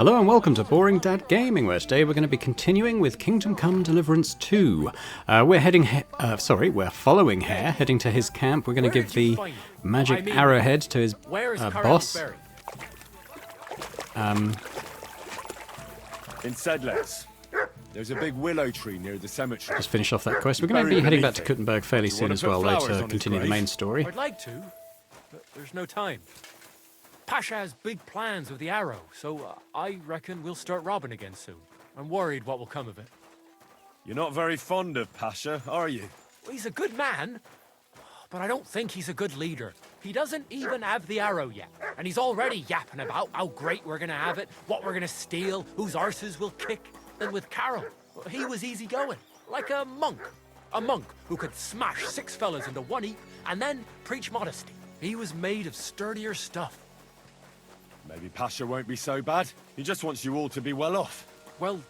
Hello and welcome to Boring Dad Gaming, where today we're going to be continuing with Kingdom Come Deliverance 2. We're following Hare, heading to his camp. We're going to give the magic arrowhead to his boss. In Sedlets. There's a big willow tree near the cemetery. Just finish off that quest. We're going to be heading back to Kuttenberg fairly soon as well, though, to continue the main story. I'd like to, but there's no time. Pasha has big plans with the arrow, so I reckon we'll start robbing again soon. I'm worried what will come of it. You're not very fond of Pasha, are you? Well, he's a good man, but I don't think he's a good leader. He doesn't even have the arrow yet, and he's already yapping about how great we're gonna have it, what we're gonna steal, whose arses we'll kick. Then with Carol, he was easygoing, like a monk. A monk who could smash 6 fellas into one heap and then preach modesty. He was made of sturdier stuff. Maybe Pasha won't be so bad. He just wants you all to be well off. Well,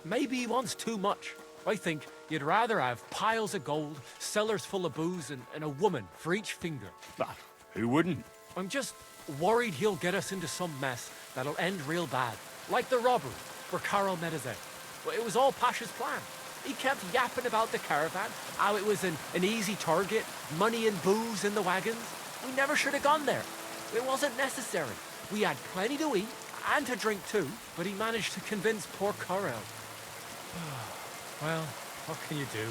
maybe he wants too much. I think you'd rather have piles of gold, cellars full of booze, and a woman for each finger. Bah, who wouldn't? I'm just worried he'll get us into some mess that'll end real bad. Like the robbery, where Carol met us out. Well, it was all Pasha's plan. He kept yapping about the caravan, how it was an easy target, money and booze in the wagons. We never should have gone there. It wasn't necessary. We had plenty to eat, and to drink too, but he managed to convince poor Carol. Well, what can you do?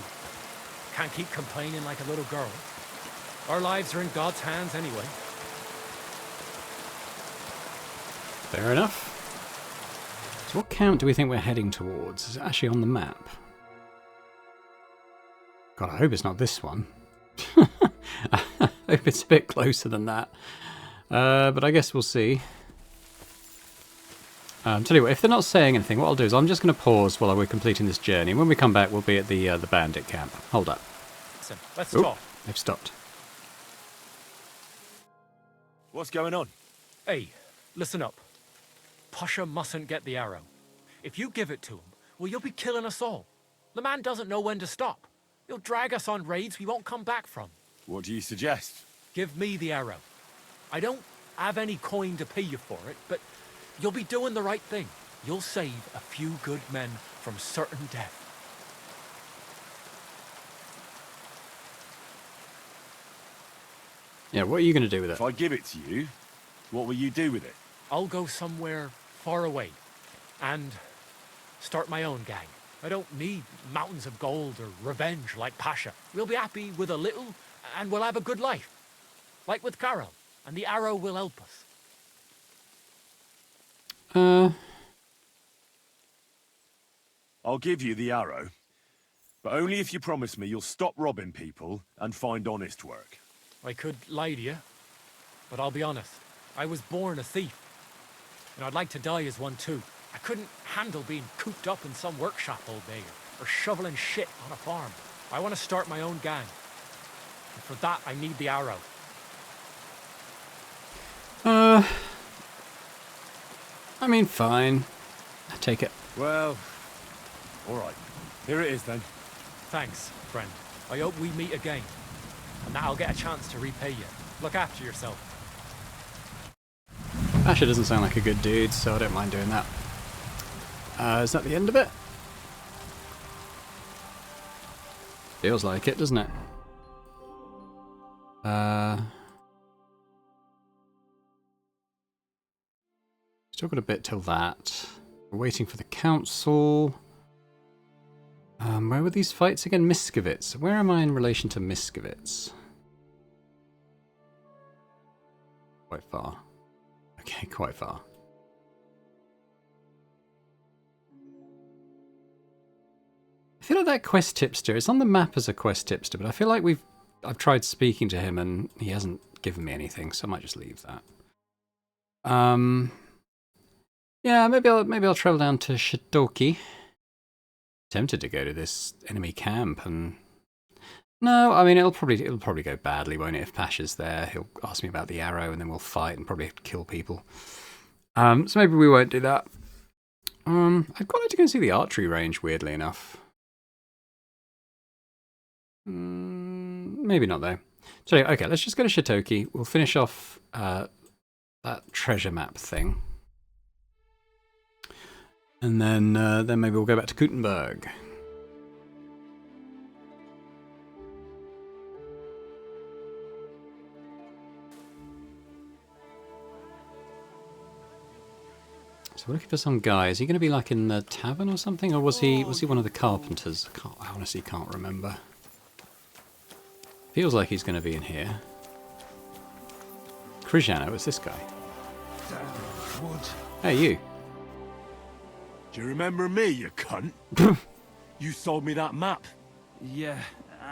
Can't keep complaining like a little girl. Our lives are in God's hands anyway. Fair enough. So what camp do we think we're heading towards? Is it actually on the map? God, I hope it's not this one. I hope it's a bit closer than that. But I guess we'll see. Tell you what, if they're not saying anything, what I'll do is I'm just going to pause while we're completing this journey. And when we come back, we'll be at the bandit camp. Hold up. Listen, let's talk. They've stopped. What's going on? Hey, listen up. Pasha mustn't get the arrow. If you give it to him, well, you'll be killing us all. The man doesn't know when to stop. He'll drag us on raids we won't come back from. What do you suggest? Give me the arrow. I don't have any coin to pay you for it, but you'll be doing the right thing. You'll save a few good men from certain death. Yeah, what are you going to do with it? If I give it to you, what will you do with it? I'll go somewhere far away and start my own gang. I don't need mountains of gold or revenge like Pasha. We'll be happy with a little and we'll have a good life. Like with Carol, and the arrow will help us. I'll give you the arrow, but only if you promise me you'll stop robbing people and find honest work. I could lie to you, but I'll be honest. I was born a thief, and I'd like to die as one too. I couldn't handle being cooped up in some workshop all day or shoveling shit on a farm. I want to start my own gang, and for that I need the arrow. I mean, fine. I take it. Well, all right. Here it is then. Thanks, friend. I hope we meet again, and that I'll get a chance to repay you. Look after yourself. Pasha doesn't sound like a good dude, so I don't mind doing that. Is that the end of it? Feels like it, doesn't it? Still got a bit till that. We're waiting for the council. Where were these fights again? Miskovitz. Where am I in relation to Miskovitz? Quite far. Okay, quite far. I feel like that quest tipster, it's on the map as a quest tipster, but I feel like I've tried speaking to him and he hasn't given me anything, so I might just leave that. Yeah, maybe I'll travel down to Shitoki. Tempted to go to this enemy camp and no, I mean it'll probably go badly, won't it? If Pasha's there, he'll ask me about the arrow and then we'll fight and probably kill people. So maybe we won't do that. I'd quite like to go and see the archery range, weirdly enough. Maybe not though. So okay, let's just go to Shitoki. We'll finish off that treasure map thing. And then maybe we'll go back to Gutenberg. So we're looking for some guy. Is he going to be like in the tavern or something, or was he one of the carpenters? I honestly can't remember. Feels like he's going to be in here. Krishano, it's this guy. Hey, you. Do you remember me, you cunt? You sold me that map. Yeah,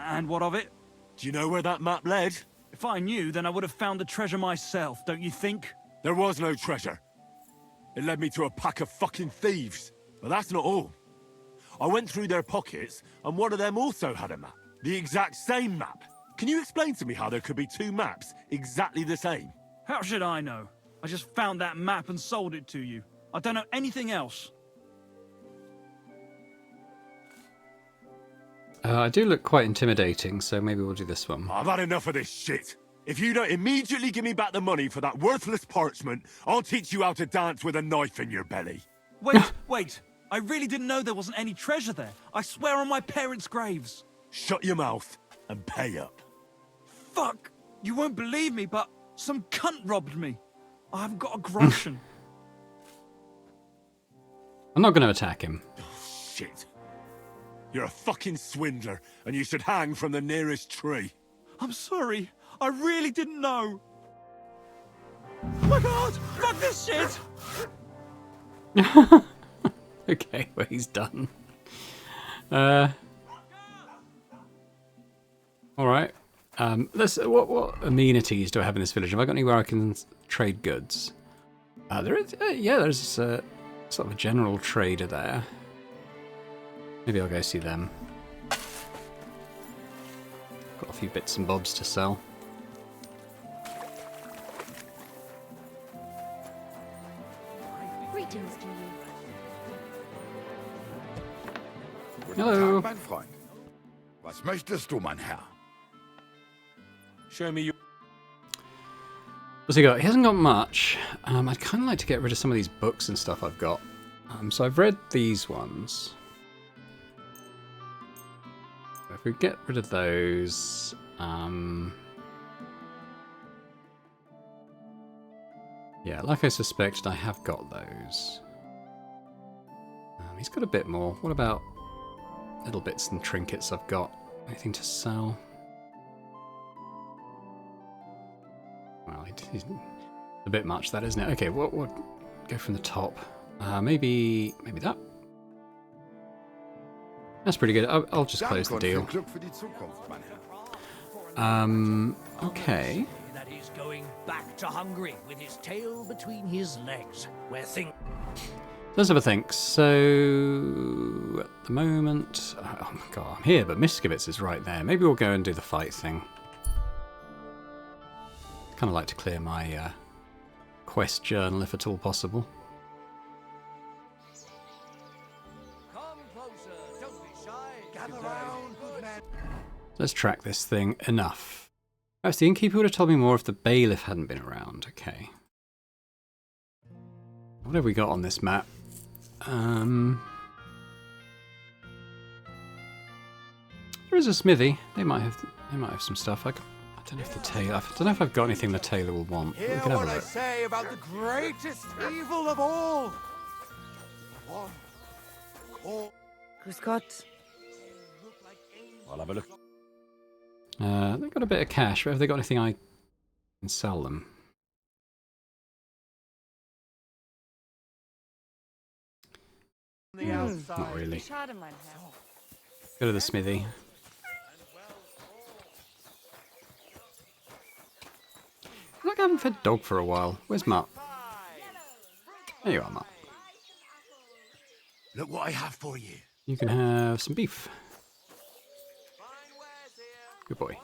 and what of it? Do you know where that map led? If I knew, then I would have found the treasure myself, don't you think? There was no treasure. It led me to a pack of fucking thieves. But that's not all. I went through their pockets, and one of them also had a map. The exact same map. Can you explain to me how there could be two maps exactly the same? How should I know? I just found that map and sold it to you. I don't know anything else. I do look quite intimidating, so maybe we'll do this one. I've had enough of this shit. If you don't immediately give me back the money for that worthless parchment, I'll teach you how to dance with a knife in your belly. Wait, wait. I really didn't know there wasn't any treasure there. I swear on my parents' graves. Shut your mouth and pay up. Fuck! You won't believe me, but some cunt robbed me. I haven't got a groschen. I'm not going to attack him. Oh, shit. You're a fucking swindler, and you should hang from the nearest tree. I'm sorry. I really didn't know. Oh my god! Fuck this shit! Okay, well, he's done. Alright. What amenities do I have in this village? Have I got anywhere I can trade goods? There is, yeah, there's sort of a general trader there. Maybe I'll go see them. Got a few bits and bobs to sell. Greetings to you. Guten Hello. Tag, mein Freund. Was möchtest du, mein Herr? Show me your... What's he got? He hasn't got much. I'd kind of like to get rid of some of these books and stuff I've got. So I've read these ones. If we get rid of those... yeah, like I suspected, I have got those. He's got a bit more. What about little bits and trinkets I've got? Anything to sell? Well, he's a bit much, that, isn't it? Okay, what would go from the top? Maybe that. That's pretty good. I'll just close the deal. Glück für die Zukunft, mein Herr. Okay. That he's going back to Hungary with his tail between his legs, where things... Let's have a think. So, at the moment... Oh my god, I'm here, but Miskowitz is right there. Maybe we'll go and do the fight thing. Kind of like to clear my quest journal if at all possible. Come closer, don't be shy. Gather round, good man. Let's track this thing. Enough. Perhaps the innkeeper would have told me more if the bailiff hadn't been around. Okay. What have we got on this map? There is a smithy. They might have some stuff. I don't know if the tailor. I don't know if I've got anything the tailor will want. But we Hear can have a what I look. say about the greatest evil of all. One call. Grüß Gott. I'll have a look. They've got a bit of cash, but have they got anything I can sell them? Not really. Schade, mein Herr. Go to the smithy. Look, I haven't fed dog for a while. Where's Mutt? There you are, Mutt. Look what I have for you. You can have some beef. Good boy.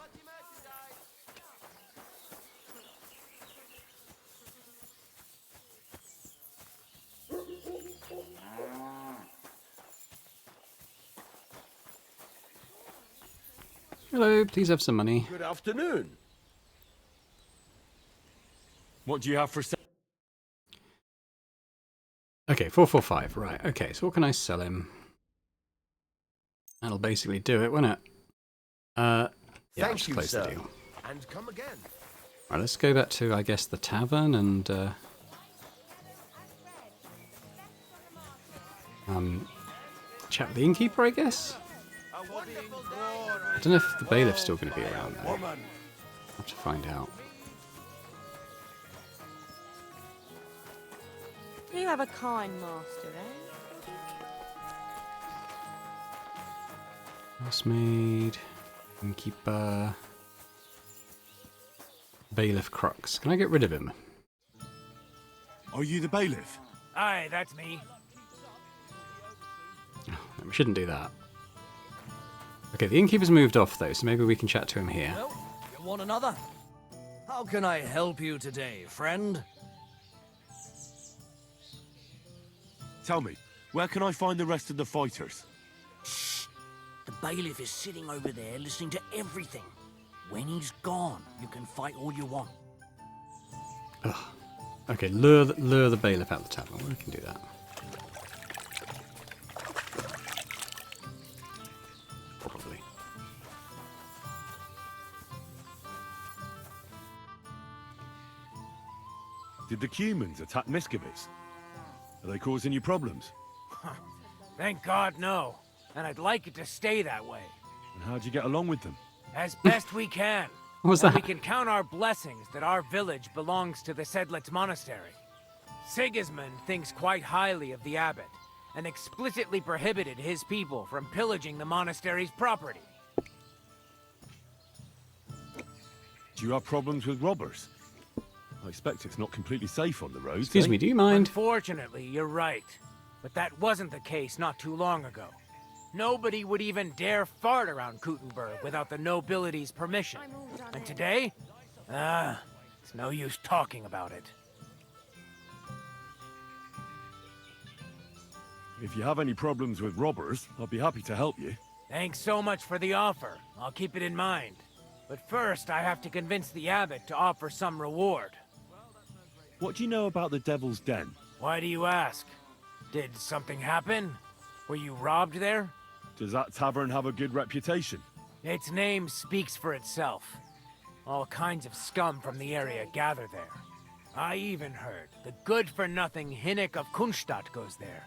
Hello, please have some money. Good afternoon. What do you have for sale? Okay, 445. Right. Okay, so what can I sell him? That'll basically do it, won't it? Yeah, I'll just close the deal. And come again. Right, let's go back to, I guess, the tavern and chat with the innkeeper, I guess. I don't know if the bailiff's still going to be around though. I'll have to find out. You have a kind master, eh? Housemaid, innkeeper, bailiff Crux. Can I get rid of him? Are you the bailiff? Aye, that's me. We shouldn't do that. Okay, the innkeeper's moved off though, so maybe we can chat to him here. Well, you want another? How can I help you today, friend? Tell me, where can I find the rest of the fighters? The bailiff is sitting over there listening to everything. When he's gone, you can fight all you want. Ugh. Okay, lure the bailiff out the tavern. We can do that. Probably. Did the humans attack Miscavige? Are they causing you problems? Thank God, no. And I'd like it to stay that way. And how'd you get along with them? As best we can. What was And that? we can count our blessings that our village belongs to the Sedlitz Monastery. Sigismund thinks quite highly of the abbot, and explicitly prohibited his people from pillaging the monastery's property. Do you have problems with robbers? I expect it's not completely safe on the roads. Excuse eh? me, do you mind? Unfortunately, you're right. But that wasn't the case not too long ago. Nobody would even dare fart around Kuttenberg without the nobility's permission. And today? It's no use talking about it. If you have any problems with robbers, I'll be happy to help you. Thanks so much for the offer. I'll keep it in mind. But first, I have to convince the abbot to offer some reward. What do you know about the Devil's Den? Why do you ask? Did something happen? Were you robbed there? Does that tavern have a good reputation? Its name speaks for itself. All kinds of scum from the area gather there. I even heard the good-for-nothing Hinnick of Kunstadt goes there.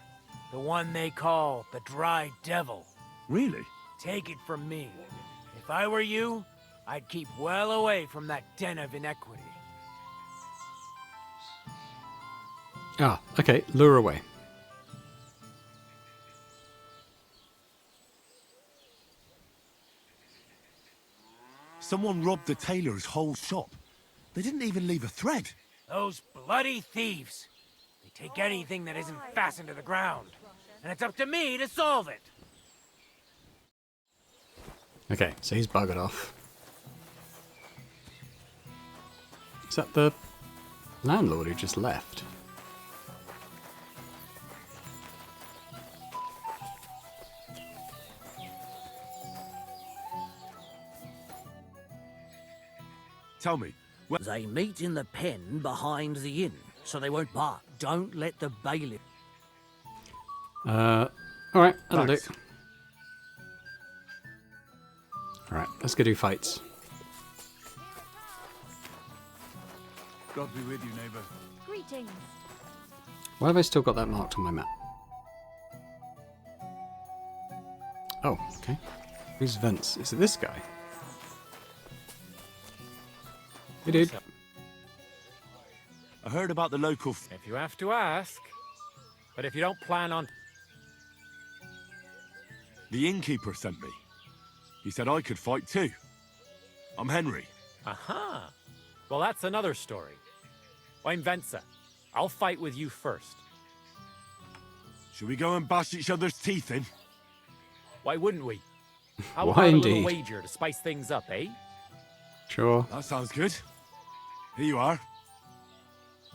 The one they call the Dry Devil. Really? Take it from me. If I were you, I'd keep well away from that den of inequity. Ah, okay, lure away. Someone robbed the tailor's whole shop. They didn't even leave a thread. Those bloody thieves. They take anything that isn't fastened to the ground. And it's up to me to solve it. Okay, so he's buggered off. Is that the landlord who just left? Tell me, They meet in the pen behind the inn, so they won't bark. Don't let the bailiff... Alright, that'll Thanks. do. Alright, let's go do fights. God be with you, neighbor. Greetings. Why have I still got that marked on my map? Oh, okay. Who's Vince? Is it this guy? Hey, dude. I heard about the local... If you have to ask. But if you don't plan on... The innkeeper sent me. He said I could fight too. I'm Henry. Aha! Well, that's another story. I'm Venza. I'll fight with you first. Should we go and bash each other's teeth in? Why wouldn't we? How Why about a indeed? little wager to spice things up, eh? Sure. That sounds good. Here you are.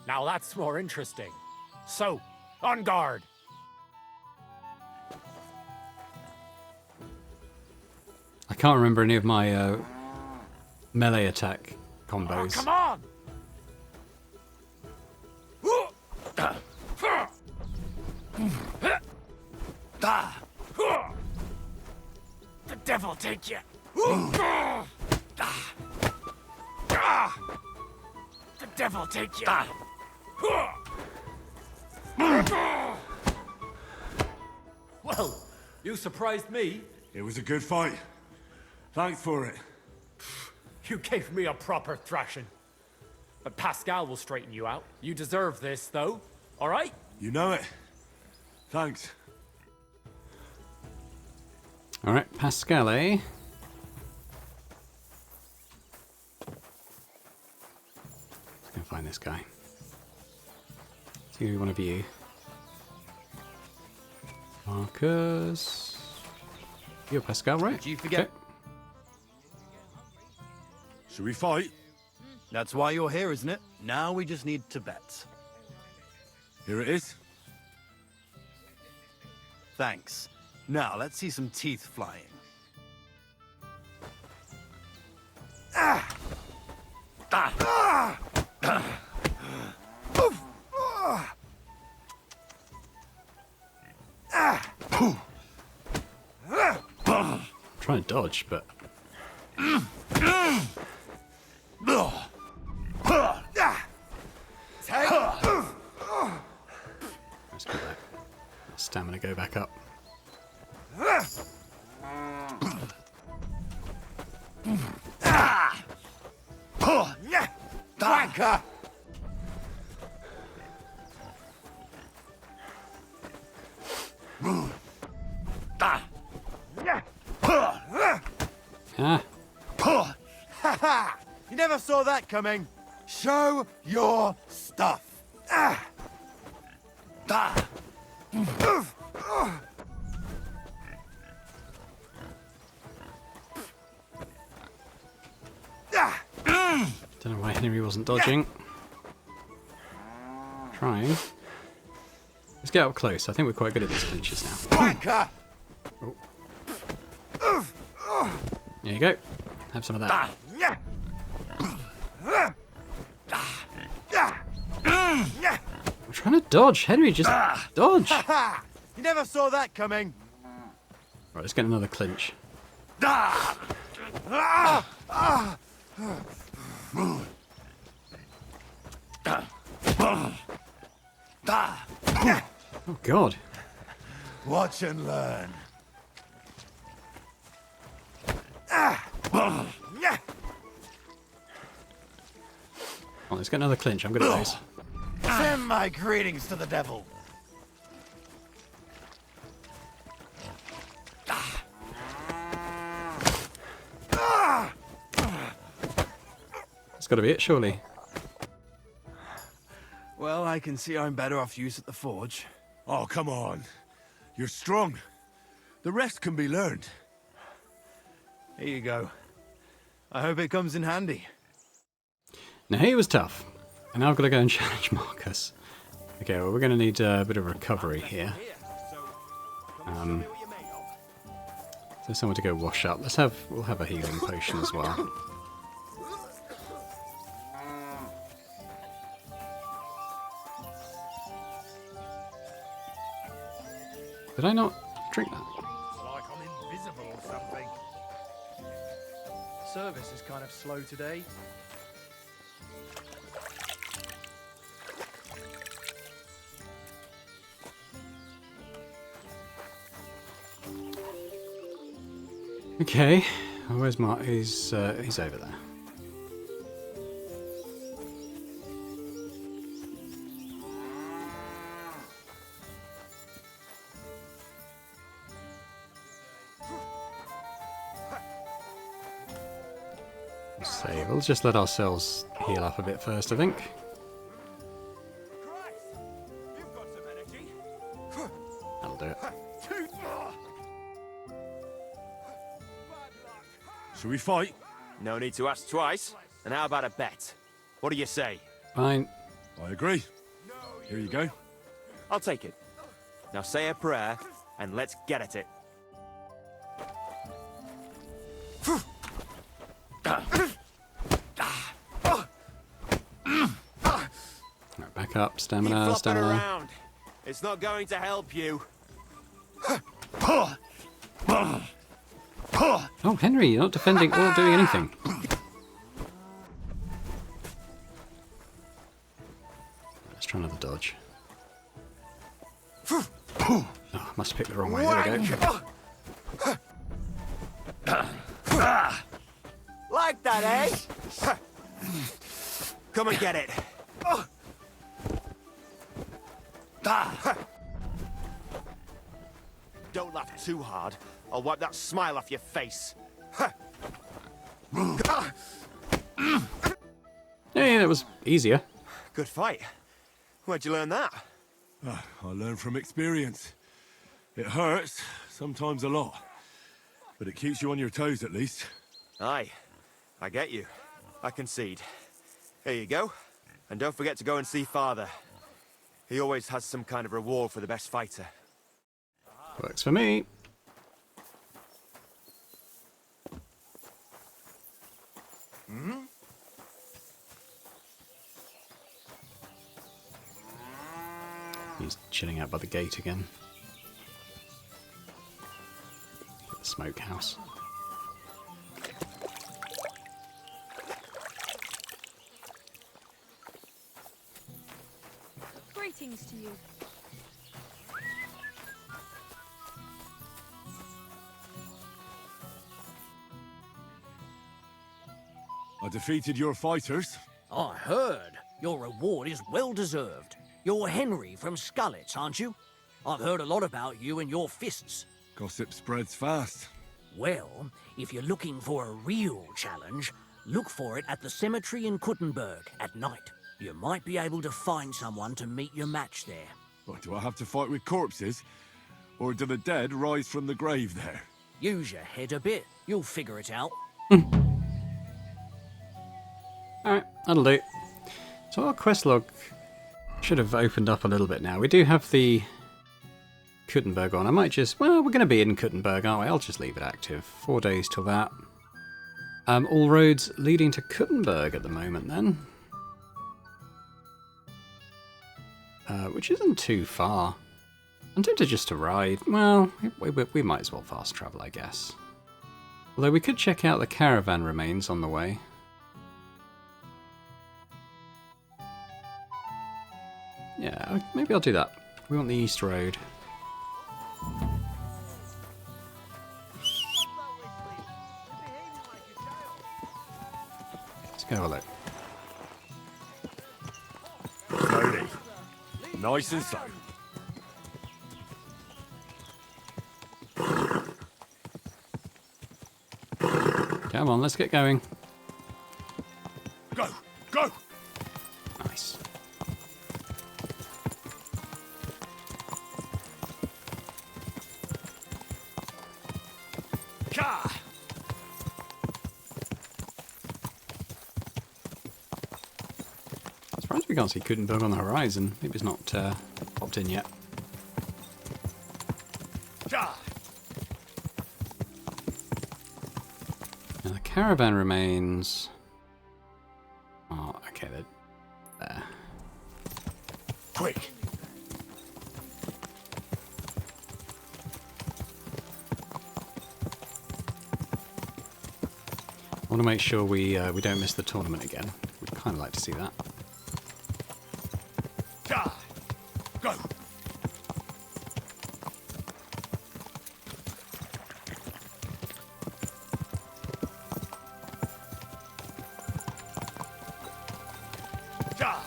Now that's more interesting. So, on guard! I can't remember any of my melee attack Oh, combos. come on! devil take you! The devil take you! Well, you surprised me. It was a good fight. Thanks for it. You gave me a proper thrashing. But Pascal will straighten you out. You deserve this, though. All right? You know it. Thanks. All right, Pascal, eh? Let's go find this guy. It's gonna be one of you. Marcus. You're Pascal, right? Did you forget? Okay. Should we fight? That's why you're here, isn't it? Now we just need to bet. Here it is. Thanks. Now let's see some teeth flying. Trying to dodge, but let's get that stamina go back up. Wanker! Ah, You never saw that coming. Show your stuff. don't know why Henry wasn't dodging. Trying. Let's get up close. I think we're quite good at these clinches now. Wanker! There you go. Have some of that. I'm trying to dodge. Henry, just dodge. Right, You never saw that coming. let's get another clinch. Oh, God. Watch and learn. Oh, let's get another clinch. I'm good at those. Send my greetings to the devil. That's got to be it, surely. Well, I can see I'm better off use at the forge. Oh, come on. You're strong. The rest can be learned. Here you go. I hope it comes in handy. Now, he was tough. And now I've got to go and challenge Marcus. Okay, well, we're going to need a bit of recovery here. So someone to go wash up. We'll have a healing potion as well. Did I not drink that? Like I'm invisible or something. Service is kind of slow today. Okay, well, where's Mark? He's over there. Save. We'll just let ourselves heal up a bit first, I think. You've got some energy. That'll do it. Should we fight? No need to ask twice. And how about a bet? What do you say? Fine. I agree. Here you go. I'll take it. Now say a prayer, and let's get at it. Right, back up. Keep Stamina, flopping stamina. around. It's not going to help you. Oh, Henry, you're not defending or doing anything. Let's try another dodge. Oh, I must have picked the wrong way. There we go. Like that, eh? Come and get it. Don't laugh too hard. I'll wipe that smile off your face. Hey, that was easier. Good fight. Where'd you learn that? I learn from experience. It hurts, sometimes a lot. But it keeps you on your toes at least. Aye, I get you. I concede. Here you go. And don't forget to go and see Father. He always has some kind of reward for the best fighter. Works for me. He's chilling out by the gate again. The smokehouse. Greetings to you. I defeated your fighters. I heard. Your reward is well deserved. You're Henry from Scullets, aren't you? I've heard a lot about you and your fists. Gossip spreads fast. Well, if you're looking for a real challenge, look for it at the cemetery in Kuttenberg at night. You might be able to find someone to meet your match there. What, do I have to fight with corpses? Or do the dead rise from the grave there? Use your head a bit. You'll figure it out. Alright, that'll do. So our quest log should have opened up a little bit now. We do have the Kuttenberg on. I might just... Well, we're going to be in Kuttenberg, aren't we? I'll just leave it active. 4 days till that. All roads leading to Kuttenberg at the moment, then. Which isn't too far. I'm tempted just to ride. Well, we might as well fast travel, I guess. Although we could check out the caravan remains on the way. Yeah, maybe I'll do that. We want the East Road. Let's go have a look. Slowly. Nice and slow. Come on, let's get going. Go! Go! Nice. Ka! Surprised we can't see Kuttenberg on the horizon. Maybe it's not popped in yet. Ka! Now the caravan remains... Oh, okay, they're there. Quick! I want to make sure we don't miss the tournament again. We'd kind of like to see that. Ka! Go! Ka!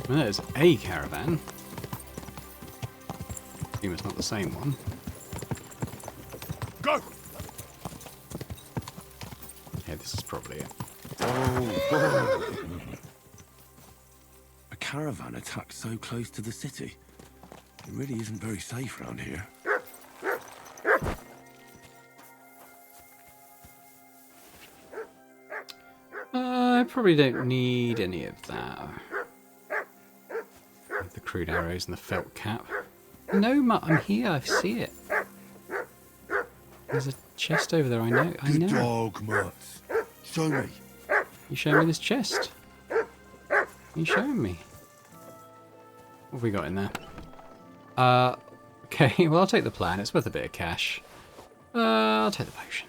Well, there's a caravan. Assume it's not the same one. Go! Yeah, this is probably it. A caravan attacked so close to the city. It really isn't very safe around here. I probably don't need any of that. The crude arrows and the felt cap. No, I'm here. I see it. There's a chest over there. I know. Good dog, Mutz. Show me. You showing me this chest? You showing me? What have we got in there? Okay, well I'll take the plan. It's worth a bit of cash. I'll take the potion.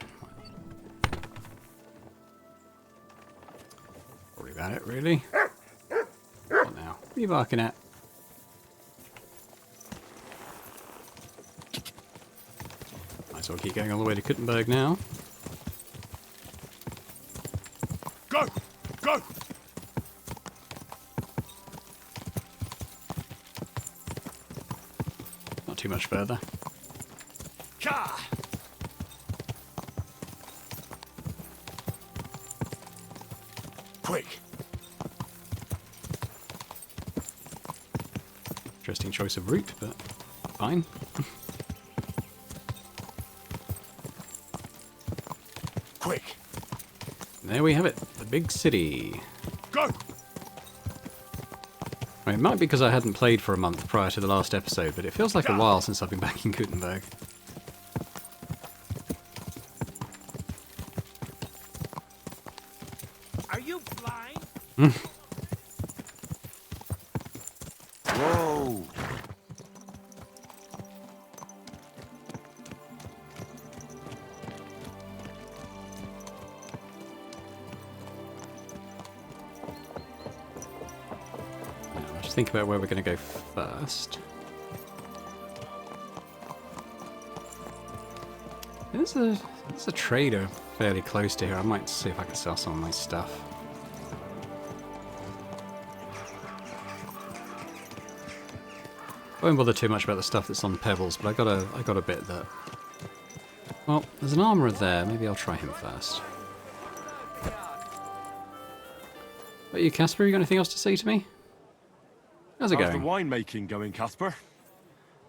Probably about it, really. What now? What are you barking at? Might as well keep going all the way to Kuttenberg now. Go! Go! Not too much further. Ka! Quick! Interesting choice of route, but fine. Quick! There we have it, the big city. Go! I mean, it might be because I hadn't played for a month prior to the last episode, but it feels like a while since I've been back in Kuttenberg. Are you blind? Whoa! Now, let's think about where we're going to go first. There's a trader fairly close to here. I might see if I can sell some of my stuff. I won't bother too much about the stuff that's on Pebbles, but I got a bit that. Well, there's an armourer there. Maybe I'll try him first. But you, Casper, you got anything else to say to me? How's it How's the going? winemaking going, Casper?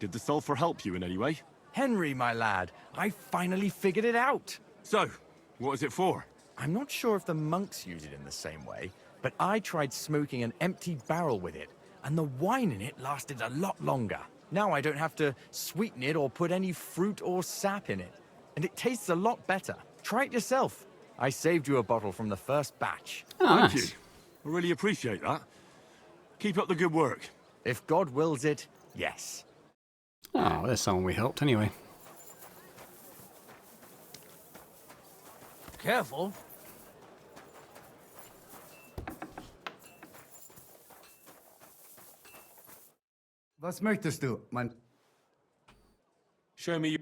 Did the sulphur help you in any way? Henry, my lad, I finally figured it out. So, what is it for? I'm not sure if the monks use it in the same way, but I tried smoking an empty barrel with it, and the wine in it lasted a lot longer. Now I don't have to sweeten it or put any fruit or sap in it, and it tastes a lot better. Try it yourself. I saved you a bottle from the first batch. Oh, Thank nice. you. I really appreciate that. Keep up the good work. If God wills it, yes. Oh, there's someone we helped anyway. Careful. Was möchtest du, mein... Show me you.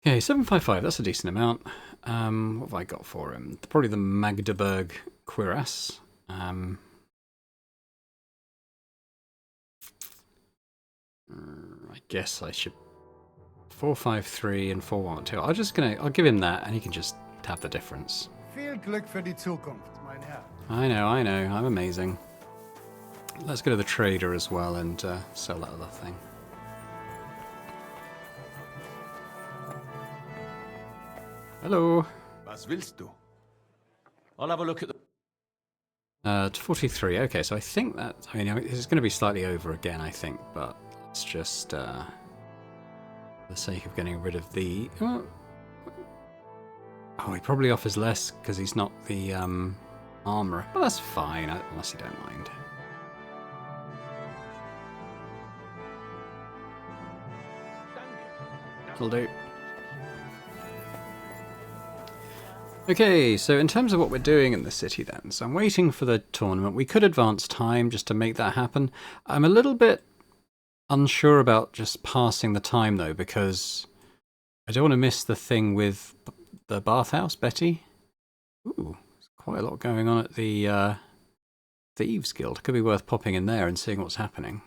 Okay, 755, that's a decent amount. What have I got for him? Probably the Magdeburg cuirass. I guess I should 453 and 412. I'll give him that, and he can just have the difference. Viel Glück für die Zukunft, mein Herr. I know, I'm amazing. Let's go to the trader as well and sell that other thing. Hello. Was willst du? I'll have a look at the... 43. Okay, so I think that... I mean, it's going to be slightly over again, I think, but let's just... for the sake of getting rid of the... Oh, he probably offers less because he's not the armourer. But that's fine, unless you don't mind. That'll do. Okay, so in terms of what we're doing in the city then, so I'm waiting for the tournament. We could advance time just to make that happen. I'm a little bit unsure about just passing the time though, because I don't want to miss the thing with the bathhouse, Betty. Ooh, there's quite a lot going on at the Thieves Guild. Could be worth popping in there and seeing what's happening.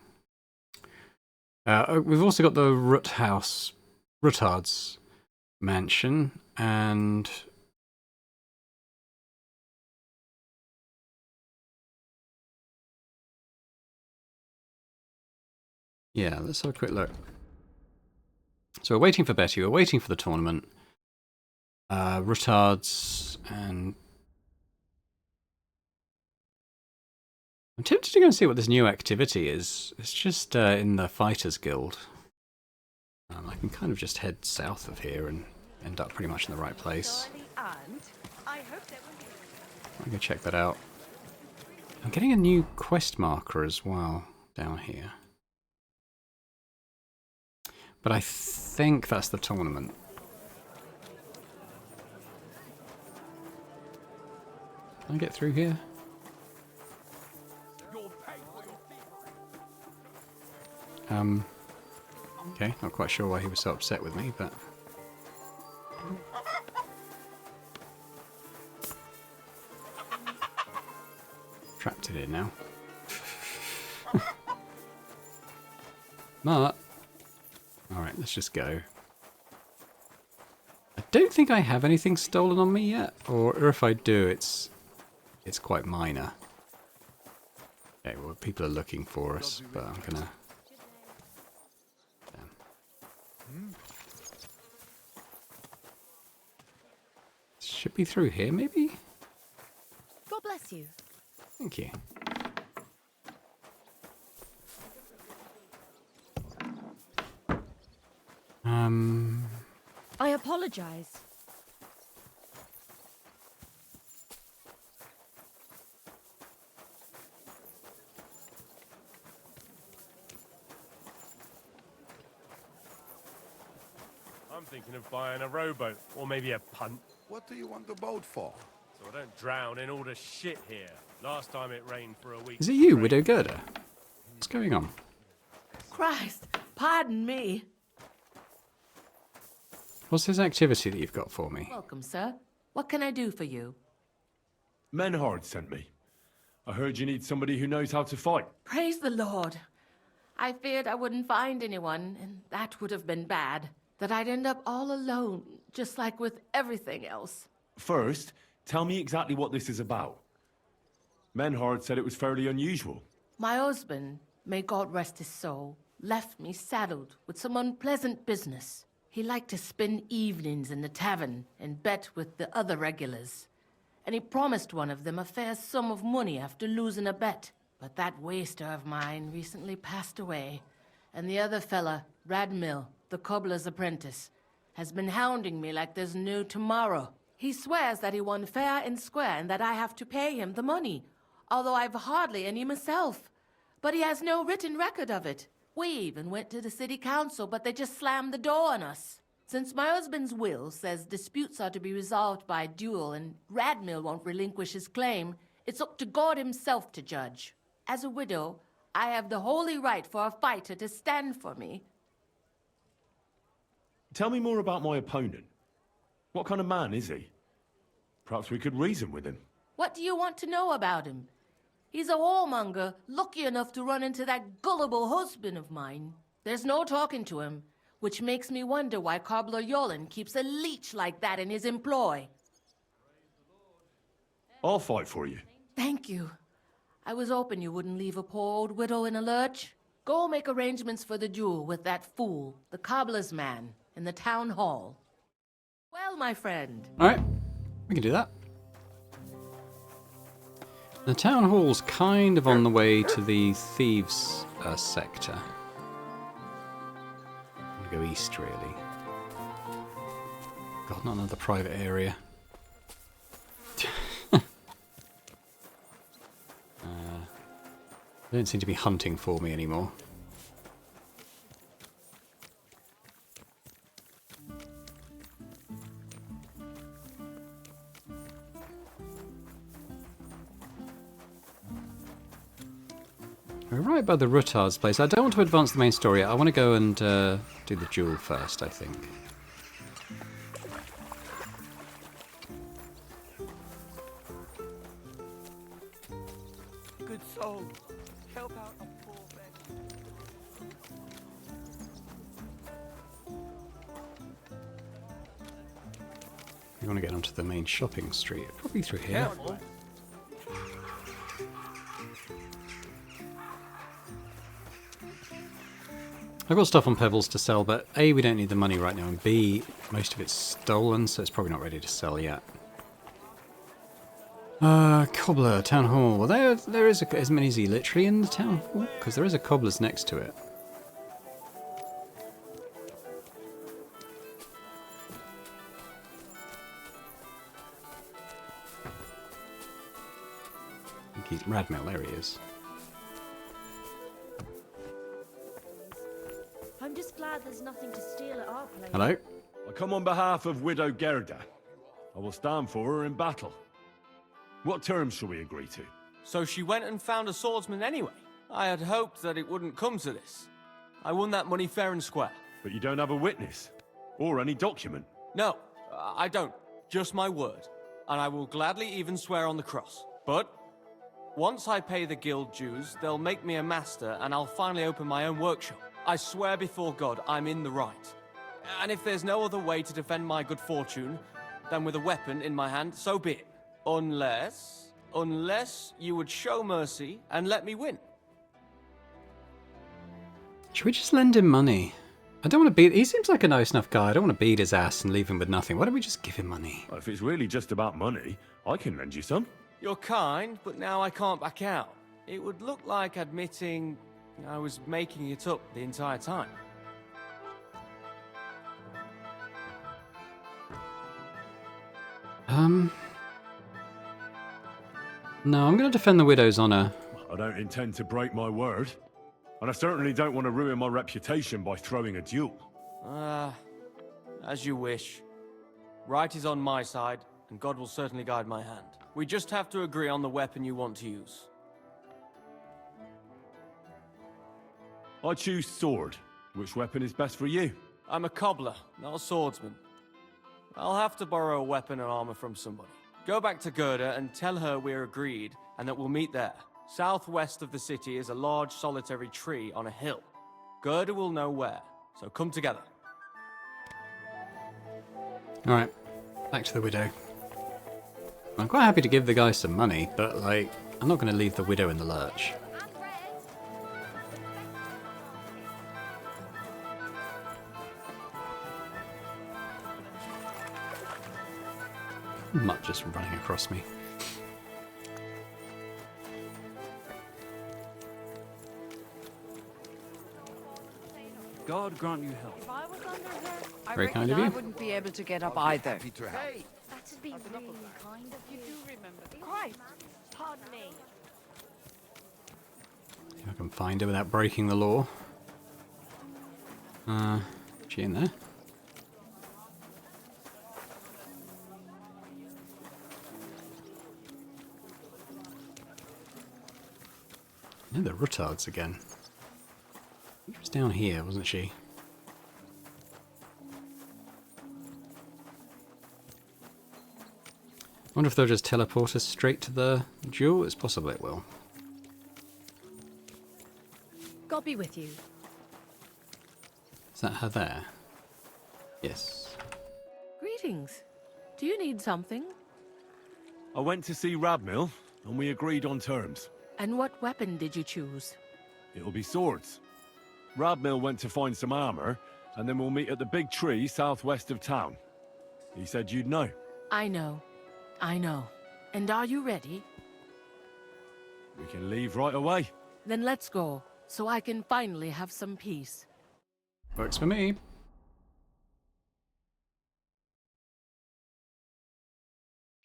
We've also got the Ruttard's mansion, and... yeah, let's have a quick look. So we're waiting for Betty, we're waiting for the tournament. Ruttard's, and... I'm tempted to go and see what this new activity is. It's just in the Fighters Guild. I can kind of just head south of here and end up pretty much in the right place. I'll go check that out. I'm getting a new quest marker as well. down here. But I think that's the tournament. Can I get through here? Okay, not quite sure why he was so upset with me, but... Trapped it in now. Mark! Alright, let's just go. I don't think I have anything stolen on me yet, or if I do, it's quite minor. Okay, well, people are looking for us, but I'm gonna... Damn. Should be through here, maybe? God bless you. Thank you. I apologize. I'm thinking of buying a rowboat, or maybe a punt. What do you want the boat for? So I don't drown in all the shit here. Last time it rained for a week. Is it you, Widow Gerda? What's going on? Christ, pardon me. What's this activity that you've got for me? Welcome, sir. What can I do for you? Menhard sent me. I heard you need somebody who knows how to fight. Praise the Lord. I feared I wouldn't find anyone, and that would have been bad. That I'd end up all alone, just like with everything else. First, tell me exactly what this is about. Menhard said it was fairly unusual. My husband, may God rest his soul, left me saddled with some unpleasant business. He liked to spend evenings in the tavern and bet with the other regulars. And he promised one of them a fair sum of money after losing a bet. But that waster of mine recently passed away, and the other fella, Radmill, the cobbler's apprentice, has been hounding me like there's no tomorrow. He swears that he won fair and square and that I have to pay him the money, although I've hardly any myself. But he has no written record of it. We even went to the city council, but they just slammed the door on us. Since my husband's will says disputes are to be resolved by duel and Radmill won't relinquish his claim, it's up to God himself to judge. As a widow, I have the holy right for a fighter to stand for me. Tell me more about my opponent. What kind of man is he? Perhaps we could reason with him. What do you want to know about him? He's a whoremonger, lucky enough to run into that gullible husband of mine. There's no talking to him, which makes me wonder why Cobbler Yolen keeps a leech like that in his employ. I'll fight for you. Thank you. I was hoping you wouldn't leave a poor old widow in a lurch. Go make arrangements for the duel with that fool, the cobbler's man, in the town hall. Well, my friend. Alright, we can do that. The town hall's kind of on the way to the thieves' sector. I'm gonna go east, really. God, not another private area. They don't seem to be hunting for me anymore. We're right by the Ruttard's place. I don't want to advance the main story. I want to go and do the duel first, I think. Good soul, help out a poor beggar. We want to get onto the main shopping street. Probably through here. Careful. I've got stuff on Pebbles to sell, but A, we don't need the money right now, and B, most of it's stolen, so it's probably not ready to sell yet. Cobbler, Town Hall. Well, there is as many as he literally in the Town Hall? Because there is a cobbler's next to it. I think he's Radmill, there he is. there's nothing to steal at our place. Hello? I come on behalf of Widow Gerda. I will stand for her in battle. What terms shall we agree to? So she went and found a swordsman anyway. I had hoped that it wouldn't come to this. I won that money fair and square. But you don't have a witness? Or any document? No, I don't. Just my word. And I will gladly even swear on the cross. But once I pay the guild dues, they'll make me a master and I'll finally open my own workshop. I swear before God I'm in the right. And if there's no other way to defend my good fortune than with a weapon in my hand, so be it. Unless you would show mercy and let me win. Should we just lend him money? I don't want to beat... He seems like a nice enough guy. I don't want to beat his ass and leave him with nothing. Why don't we just give him money? Well, if it's really just about money, I can lend you some. You're kind, but now I can't back out. It would look like admitting I was making it up the entire time. No, I'm going to defend the widow's honor. I don't intend to break my word. And I certainly don't want to ruin my reputation by throwing a duel. As you wish. Right is on my side, and God will certainly guide my hand. We just have to agree on the weapon you want to use. I choose sword. Which weapon is best for you? I'm a cobbler, not a swordsman. I'll have to borrow a weapon and armor from somebody. Go back to Gerda and tell her we're agreed and that we'll meet there. Southwest of the city is a large solitary tree on a hill. Gerda will know where, so come together. Alright, back to the widow. I'm quite happy to give the guy some money, but, like, I'm not going to leave the widow in the lurch. Mutt just running across me. God grant you health. If I was under her, I Very reckon kind of you. I wouldn't be able to get up either. Happy to help. That'd be really kind of you. Do remember. Christ, pardon me. If I can find her without breaking the law. She in there? No, the retards again. She was down here, wasn't she? Wonder if they'll just teleport us straight to the duel? It's possible it will. God be with you. Is that her there? Yes. Greetings. Do you need something? I went to see Radmill, and we agreed on terms. And what weapon did you choose? It'll be swords. Radmill went to find some armor, and then we'll meet at the big tree southwest of town. He said you'd know. I know. I know. And are you ready? We can leave right away. Then let's go, so I can finally have some peace. Works for me.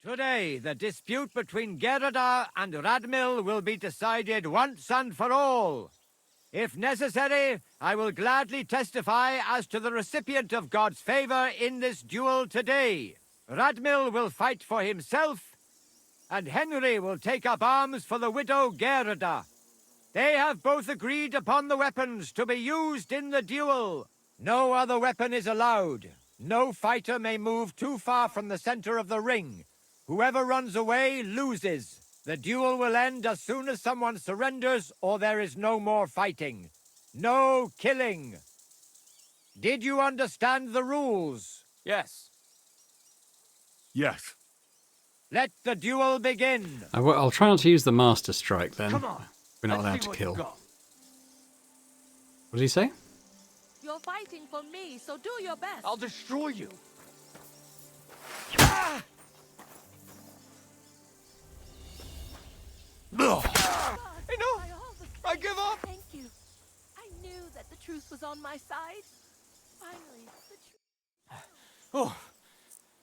Today, the dispute between Gerda and Radmill will be decided once and for all. If necessary, I will gladly testify as to the recipient of God's favor in this duel today. Radmill will fight for himself, and Henry will take up arms for the widow Gerda. They have both agreed upon the weapons to be used in the duel. No other weapon is allowed. No fighter may move too far from the center of the ring. Whoever runs away loses. The duel will end as soon as someone surrenders or there is no more fighting. No killing. Did you understand the rules? Yes. Yes. Let the duel begin. I'll try not to use the Master Strike then. Come on. We're not allowed Let's see to what kill. you've got. What did he say? You're fighting for me, so do your best. I'll destroy you. Ah! Enough! I give up! Thank you. I knew that the truth was on my side. Finally, the truth. Oh,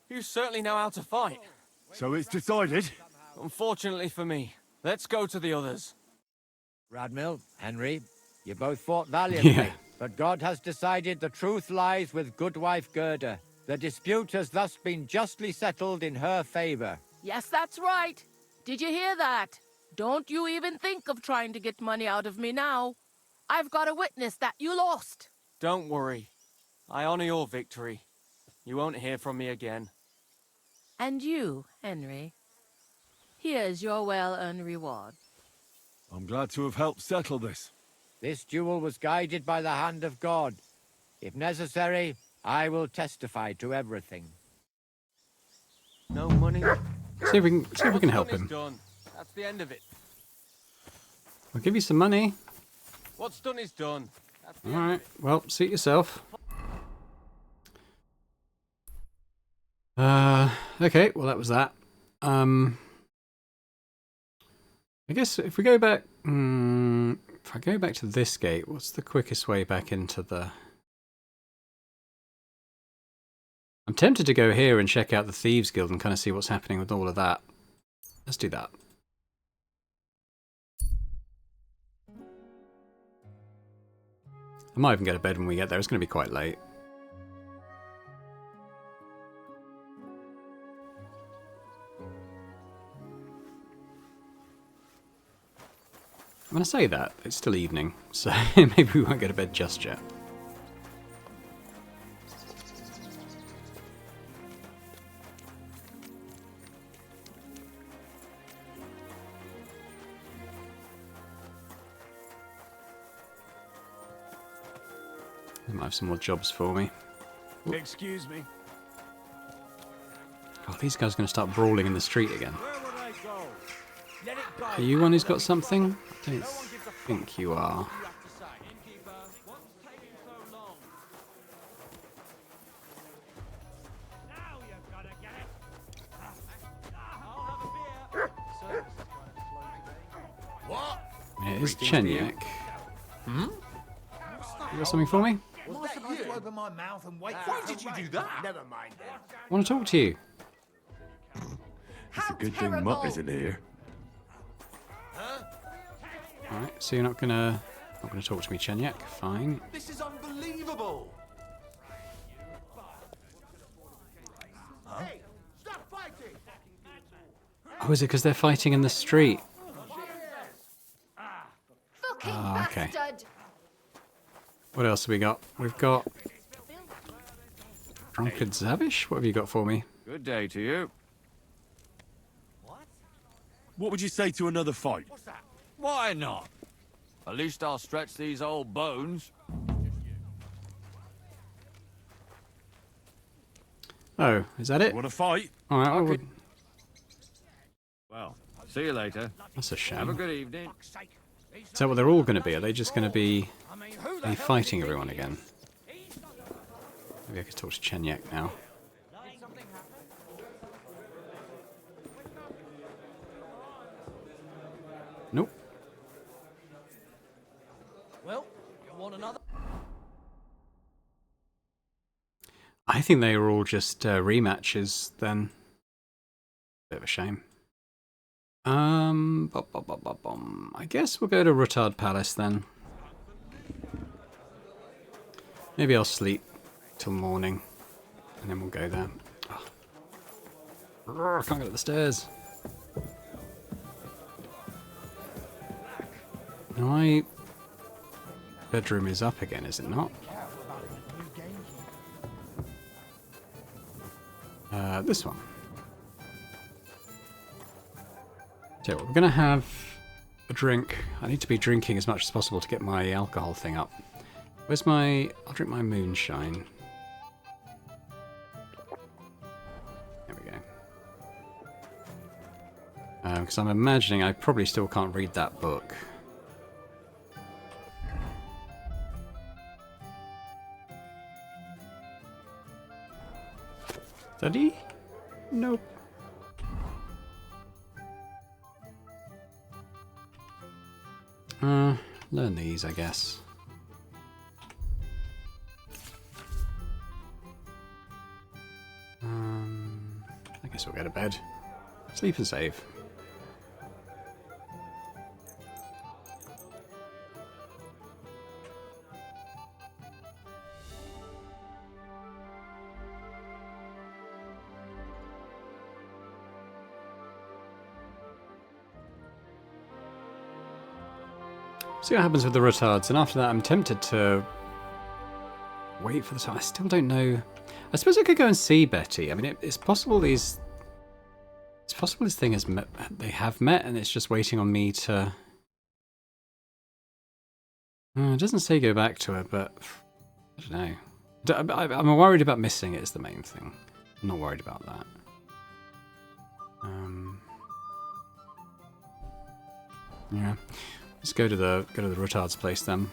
you certainly know how to fight. So it's decided? Unfortunately for me. Let's go to the others. Radmill, Henry, you both fought valiantly. Yeah. But God has decided the truth lies with Goodwife Gerda. The dispute has thus been justly settled in her favor. Yes, that's right. Did you hear that? Don't you even think of trying to get money out of me now. I've got a witness that you lost. Don't worry. I honor your victory. You won't hear from me again. And you, Henry. Here's your well-earned reward. I'm glad to have helped settle this. This duel was guided by the hand of God. If necessary, I will testify to everything. No money. See if we can help him. Done. That's the end of it. I'll give you some money. What's done is done. That's the All end right. of it. Well, suit yourself. Okay. Well, that was that. I guess if we go back, if I go back to this gate, what's the quickest way back into the? I'm tempted to go here and check out the Thieves Guild and kind of see what's happening with all of that. Let's do that. I might even go to bed when we get there. It's going to be quite late. When I say that, it's still evening, so maybe we won't go to bed just yet. They might have some more jobs for me. Excuse me. Oh, these guys are going to start brawling in the street again. Are you one who's got something? I don't think you are. It is Chenyak. Hmm? You got something for me? Am I supposed to open my mouth and wait? Why did you do that? Never mind then. I want to talk to you. It's a good thing Mutt isn't here. Alright, so you're not gonna talk to me, Chenyak. Fine. This is unbelievable. Hey, stop fighting! Oh, is it because they're fighting in the street? Fucking okay. bastard! What else have we got? We've got Drunkard Zavish. What have you got for me? Good day to you. What would you say to another fight? Why not? At least I'll stretch these old bones. Oh, is that it? Want to fight? All right, I would. Well, see you later. That's a shame. Have a good evening. Is that what they're all going to be? Are they just going to be fighting everyone again? Maybe I could talk to Chenyak now. Nope. Well, you want another? I think they were all just rematches then. Bit of a shame. I guess we'll go to Rutard Palace then. Maybe I'll sleep till morning and then we'll go there. Oh. I can't get up the stairs. Now my bedroom is up again, is it not? This one. So we're going to have a drink. I need to be drinking as much as possible to get my alcohol thing up. Where's my... I'll drink my moonshine. There we go. Because I'm imagining I probably still can't read that book. Study? Nope. Learn these, I guess. I guess we'll go to bed. Sleep and save. See what happens with the retards, and after that I'm tempted to wait for the time. I still don't know. I suppose I could go and see Betty. I mean, it's possible these... It's possible this thing has met, they have met, and it's just waiting on me to... It doesn't say go back to her, but I don't know. I'm worried about missing it is the main thing. I'm not worried about that. Yeah, let's go to the retard's place then.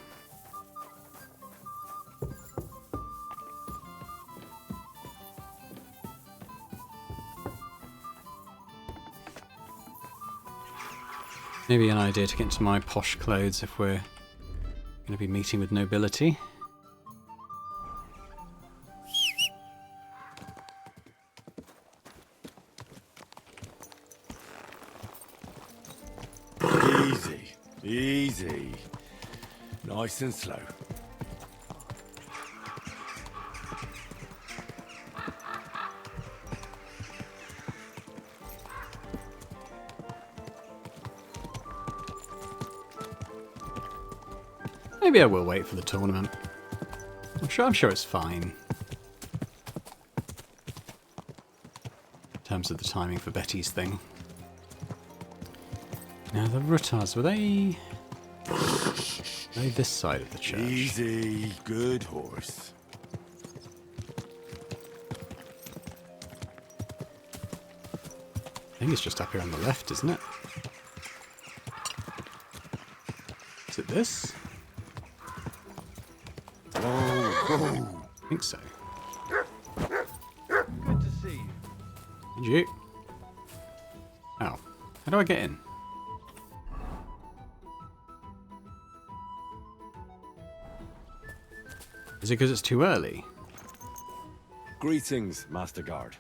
Maybe an idea to get into my posh clothes if we're going to be meeting with nobility. Easy, easy. Nice and slow. Maybe I will wait for the tournament. I'm sure it's fine. In terms of the timing for Betty's thing. Now the Rutards, were they this side of the church? Easy, good horse. I think it's just up here on the left, isn't it? Is it this? Oh. I think so. Good to see you. Did you? Oh. How do I get in? Is it because it's too early? Greetings, Master Guard.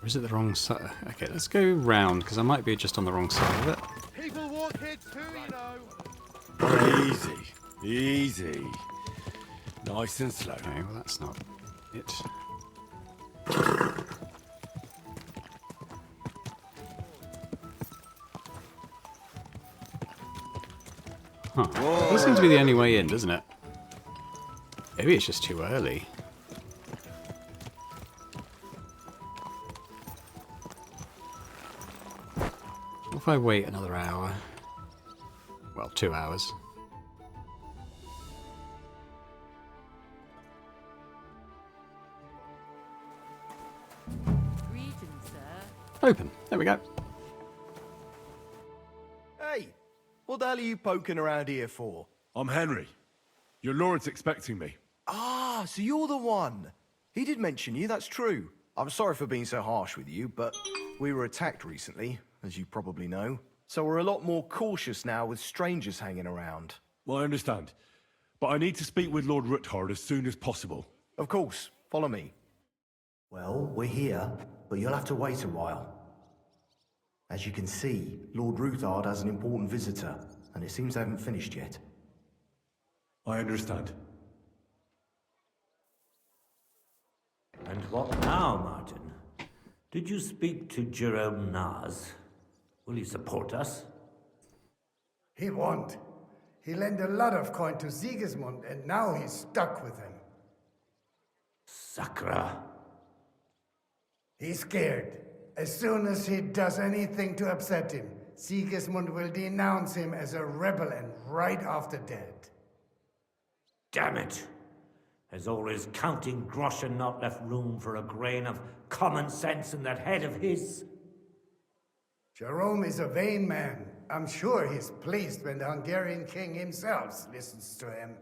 Or is it the wrong side? Okay, let's go round, because I might be just on the wrong side of it. People walk here too, you know. Easy, easy. Nice and slow. Okay, well that's not it. Huh. This seems to be the only way in, doesn't it? Maybe it's just too early. What if I wait another hour? Well, 2 hours. Greetings, sir. Open. There we go. Hey, what the hell are you poking around here for? I'm Henry. Your lord's expecting me. Ah, so you're the one. He did mention you, that's true. I'm sorry for being so harsh with you, but we were attacked recently, as you probably know. So we're a lot more cautious now with strangers hanging around. Well, I understand. But I need to speak with Lord Ruthard as soon as possible. Of course, follow me. Well, we're here, but you'll have to wait a while. As you can see, Lord Ruthard has an important visitor, and it seems they haven't finished yet. I understand. And what now, Martin? Did you speak to Jerome Naz? Will he support us? He won't. He lent a lot of coin to Sigismund, and now he's stuck with him. Sakra. He's scared. As soon as he does anything to upset him, Sigismund will denounce him as a rebel and right off the dead. Damn it! Has all his counting groschen not left room for a grain of common sense in that head of his? Jerome is a vain man. I'm sure he's pleased when the Hungarian king himself listens to him.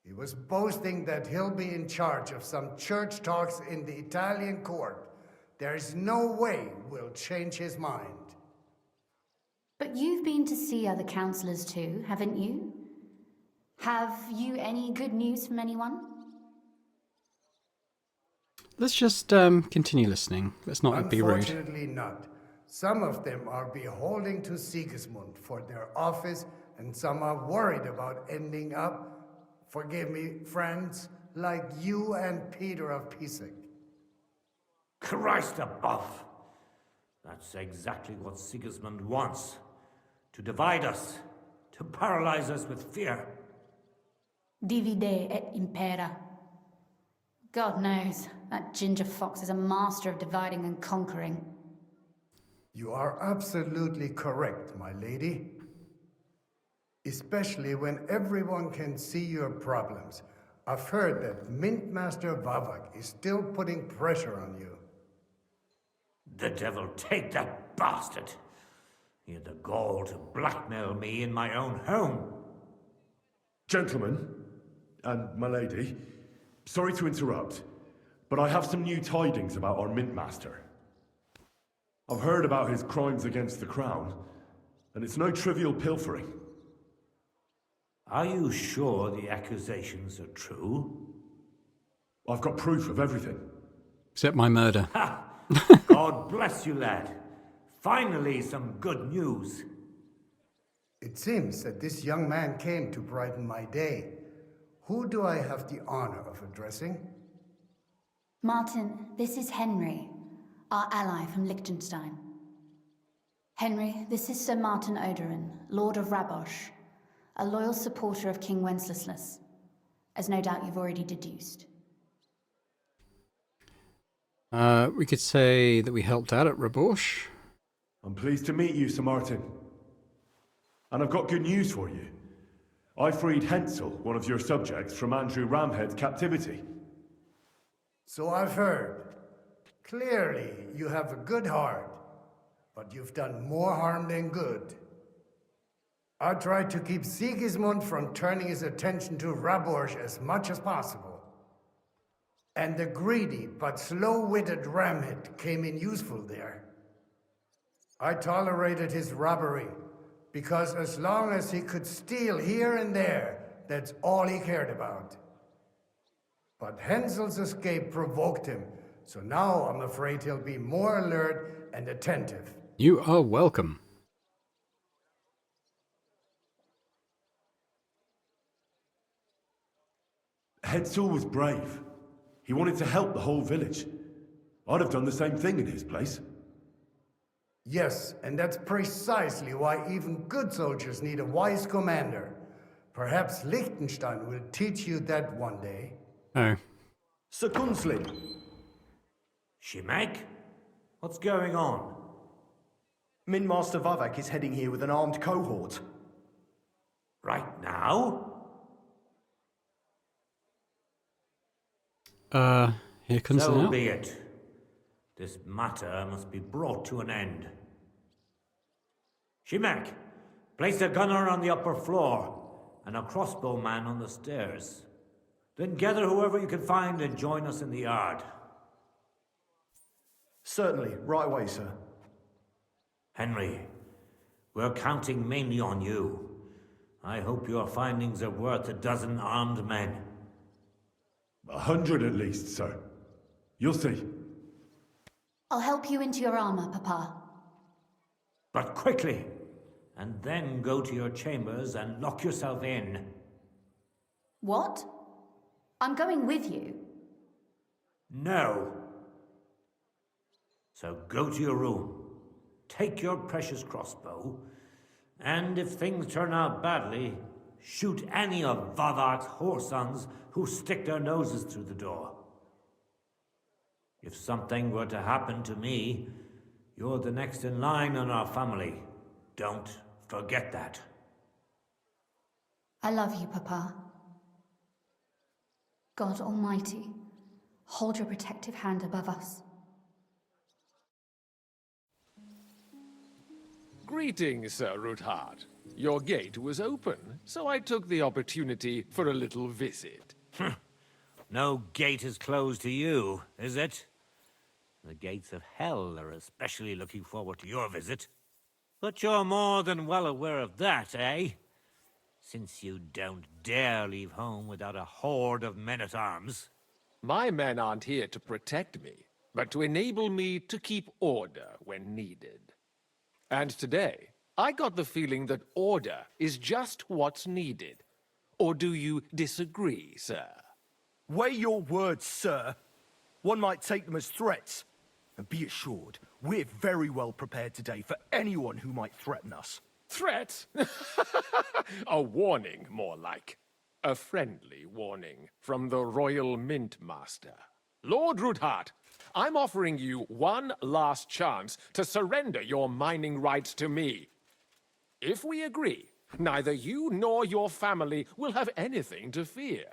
He was boasting that he'll be in charge of some church talks in the Italian court. There's no way we'll change his mind. But you've been to see other councillors too, haven't you? Have you any good news from anyone? Let's just continue listening. Let's not be rude. Unfortunately not. Some of them are beholding to Sigismund for their office, and some are worried about ending up, forgive me, friends, like you and Peter of Pisek. Christ above! That's exactly what Sigismund wants. To divide us. To paralyze us with fear. Divide et impera. God knows, that ginger fox is a master of dividing and conquering. You are absolutely correct, my lady. Especially when everyone can see your problems. I've heard that Mint Master Vavak is still putting pressure on you. The devil take that bastard! He had the gall to blackmail me in my own home. Gentlemen, and my lady, sorry to interrupt, but I have some new tidings about our Mint Master. I've heard about his crimes against the Crown, and it's no trivial pilfering. Are you sure the accusations are true? I've got proof of everything. Except my murder. Ha! God bless you, lad. Finally, some good news. It seems that this young man came to brighten my day. Who do I have the honor of addressing? Martin, this is Henry, our ally from Liechtenstein. Henry, this is Sir Martin Odorin, Lord of Rabosh, a loyal supporter of King Wenceslas, as no doubt you've already deduced. We could say that we helped out at Rabosh. I'm pleased to meet you, Sir Martin. And I've got good news for you. I freed Hensel, one of your subjects, from Andrew Ramhead's captivity. So I've heard. Clearly, you have a good heart, but you've done more harm than good. I tried to keep Sigismund from turning his attention to Rabosh as much as possible. And the greedy but slow-witted Ramhead came in useful there. I tolerated his robbery, because as long as he could steal here and there, that's all he cared about. But Hensel's escape provoked him, so now I'm afraid he'll be more alert and attentive. You are welcome. Hensel was brave. He wanted to help the whole village. I'd have done the same thing in his place. Yes, and that's precisely why even good soldiers need a wise commander. Perhaps Liechtenstein will teach you that one day. Oh. Sir Gunslin. Shimek? What's going on? Mint Master Vavak is heading here with an armed cohort. Right now? Here comes the So now. be it. This matter must be brought to an end. Shimek, place a gunner on the upper floor and a crossbowman on the stairs. Then gather whoever you can find and join us in the yard. Certainly, right away, sir. Henry, we're counting mainly on you. I hope your findings are worth 12 armed men. 100 at least, sir. You'll see. I'll help you into your armor, Papa. But quickly, and then go to your chambers and lock yourself in. What? I'm going with you. No. So go to your room, take your precious crossbow, and if things turn out badly, shoot any of Vavak's whoresons who stick their noses through the door. If something were to happen to me, you're the next in line in our family. Don't forget that. I love you, Papa. God Almighty, hold your protective hand above us. Greetings, Sir Ruthard. Your gate was open, so I took the opportunity for a little visit. No gate is closed to you, is it? The gates of hell are especially looking forward to your visit. But you're more than well aware of that, eh? Since you don't dare leave home without a horde of men-at-arms. My men aren't here to protect me, but to enable me to keep order when needed. And today, I got the feeling that order is just what's needed. Or do you disagree, sir? Weigh your words, sir. One might take them as threats. And be assured, we're very well prepared today for anyone who might threaten us. threat? A warning, more like. A friendly warning from the Royal Mint Master. Lord Ruthard, I'm offering you one last chance to surrender your mining rights to me. If we agree, neither you nor your family will have anything to fear.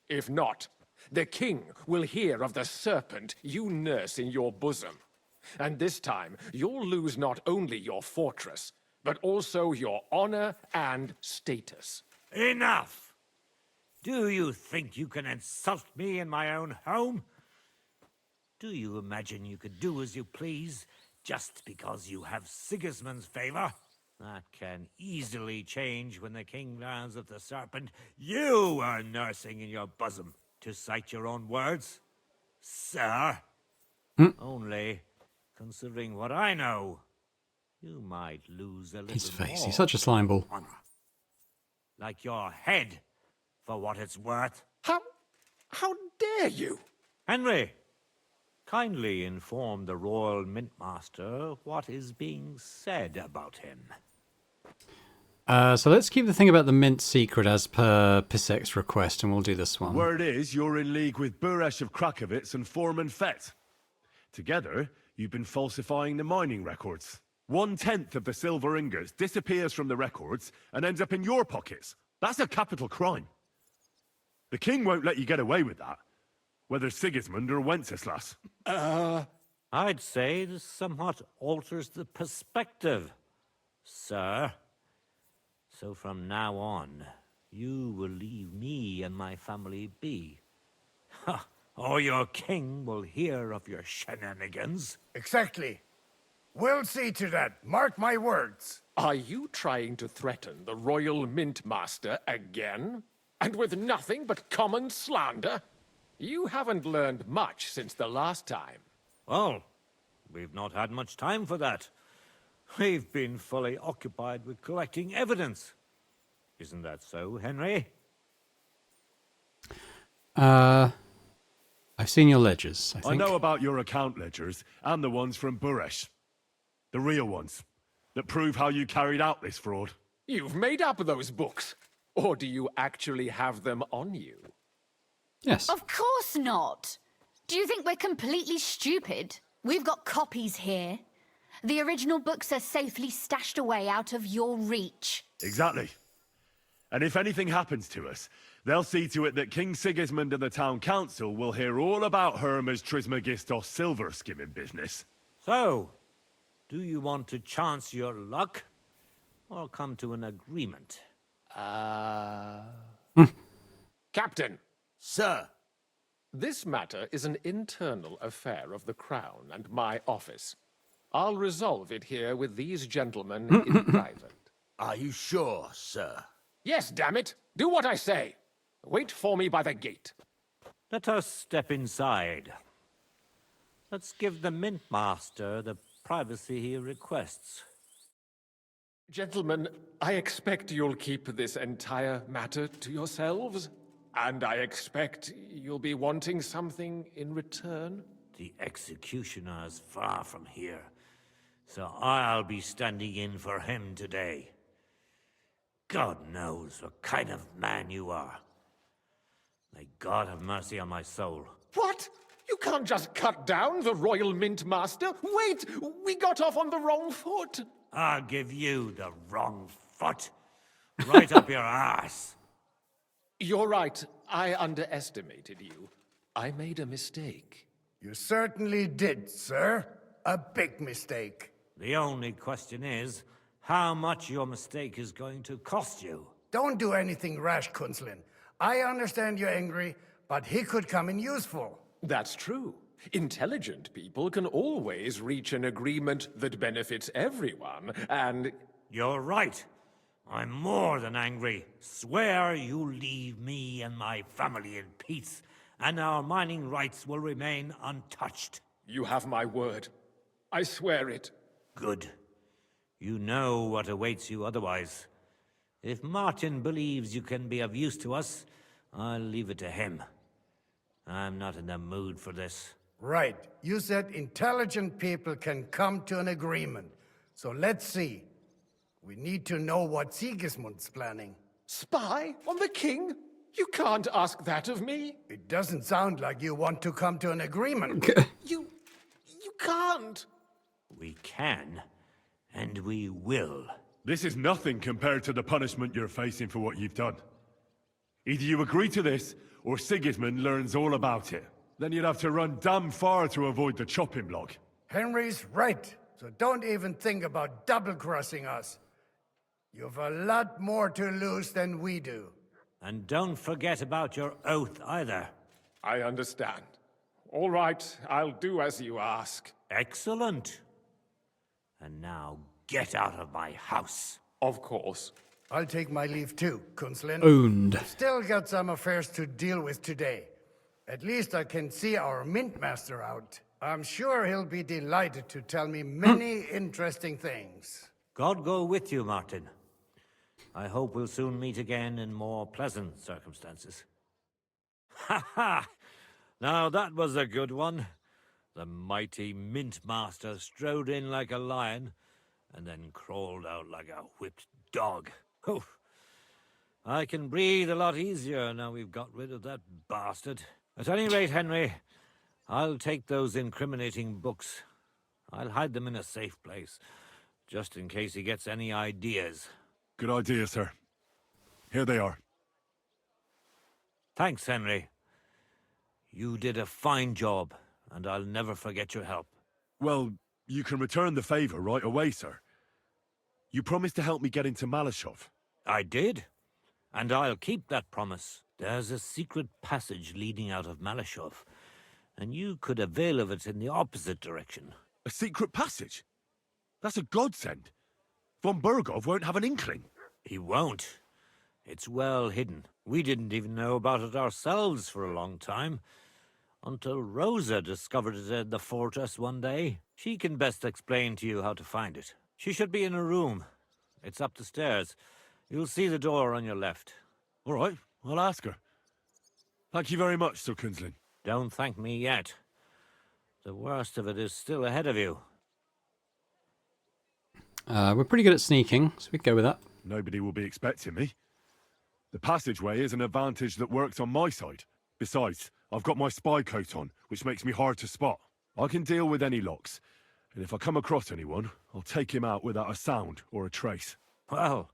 If not, the king will hear of the serpent you nurse in your bosom. And this time, you'll lose not only your fortress, but also your honor and status. Enough! Do you think you can insult me in my own home? Do you imagine you could do as you please just because you have Sigismund's favor? That can easily change when the king learns of the serpent you are nursing in your bosom, to cite your own words. Sir, only, considering what I know, you might lose a little His face, more he's such a slime ball. honor. Like your head, for what it's worth. How dare you? Henry, kindly inform the Royal Mint Master what is being said about him. So let's keep the thing about the mint secret as per Pissek's request, and we'll do this one. Word is you're in league with Buresh of Krakowitz and Foreman Fett. Together, you've been falsifying the mining records. 1/10 of the silver ingots disappears from the records and ends up in your pockets. That's a capital crime. The king won't let you get away with that, whether Sigismund or Wenceslas. I'd say this somewhat alters the perspective, sir. So from now on, you will leave me and my family be. Or your king will hear of your shenanigans. Exactly. We'll see to that. Mark my words. Are you trying to threaten the Royal Mint Master again? And with nothing but common slander? You haven't learned much since the last time. Well, we've not had much time for that. We've been fully occupied with collecting evidence. Isn't that so, Henry? I've seen your ledgers, I think. I know about your account ledgers and the ones from Buresh. The real ones that prove how you carried out this fraud. You've made up those books. Or do you actually have them on you? Yes. Of course not. Do you think we're completely stupid? We've got copies here. The original books are safely stashed away out of your reach. Exactly. And if anything happens to us, they'll see to it that King Sigismund and the town council will hear all about Hermes Trismegistos silver skimming business. So, do you want to chance your luck? Or come to an agreement? Captain! Sir! This matter is an internal affair of the Crown and my office. I'll resolve it here with these gentlemen in private. Are you sure, sir? Yes, damn it! Do what I say! Wait for me by the gate. Let us step inside. Let's give the Mint Master the privacy he requests. Gentlemen, I expect you'll keep this entire matter to yourselves. And I expect you'll be wanting something in return. The executioner is far from here, so I'll be standing in for him today. God knows what kind of man you are. May God have mercy on my soul. What? You can't just cut down the Royal Mint Master. Wait! We got off on the wrong foot. I'll give you the wrong foot. Right up your ass. You're right. I underestimated you. I made a mistake. You certainly did, sir. A big mistake. The only question is, how much your mistake is going to cost you. Don't do anything rash, Kunslin. I understand you're angry, but he could come in useful. That's true. Intelligent people can always reach an agreement that benefits everyone, and... You're right. I'm more than angry. Swear you leave me and my family in peace, and our mining rights will remain untouched. You have my word. I swear it. Good. You know what awaits you otherwise. If Martin believes you can be of use to us, I'll leave it to him. I'm not in the mood for this. Right. You said intelligent people can come to an agreement. So let's see. We need to know what Sigismund's planning. Spy on the king? You can't ask that of me. It doesn't sound like you want to come to an agreement. You can't. We can, and we will. This is nothing compared to the punishment you're facing for what you've done. Either you agree to this, or Sigismund learns all about it. Then you'd have to run damn far to avoid the chopping block. Henry's right, so don't even think about double-crossing us. You've a lot more to lose than we do. And don't forget about your oath either. I understand. All right, I'll do as you ask. Excellent. And now get out of my house. Of course. I'll take my leave too, Kunslin. Owned. Still got some affairs to deal with today. At least I can see our mint master out. I'm sure he'll be delighted to tell me many interesting things. God go with you, Martin. I hope we'll soon meet again in more pleasant circumstances. Ha ha! Now that was a good one. The mighty mint master strode in like a lion, and then crawled out like a whipped dog. Oof. I can breathe a lot easier now we've got rid of that bastard. At any rate, Henry, I'll take those incriminating books. I'll hide them in a safe place, just in case he gets any ideas. Good idea, sir. Here they are. Thanks, Henry. You did a fine job, and I'll never forget your help. Well, you can return the favor right away, sir. You promised to help me get into Malashov. I did, and I'll keep that promise. There's a secret passage leading out of Malashov, and you could avail of it in the opposite direction. A secret passage? That's a godsend. Von Burgov won't have an inkling. He won't. It's well hidden. We didn't even know about it ourselves for a long time, until Rosa discovered it in the fortress one day. She can best explain to you how to find it. She should be in a room. It's up the stairs. You'll see the door on your left. All right, I'll ask her. Thank you very much, Sir Kunslin. Don't thank me yet. The worst of it is still ahead of you. We're pretty good at sneaking, so we can go with that. Nobody will be expecting me. The passageway is an advantage that works on my side. Besides, I've got my spy coat on, which makes me hard to spot. I can deal with any locks, and if I come across anyone, I'll take him out without a sound or a trace. Well,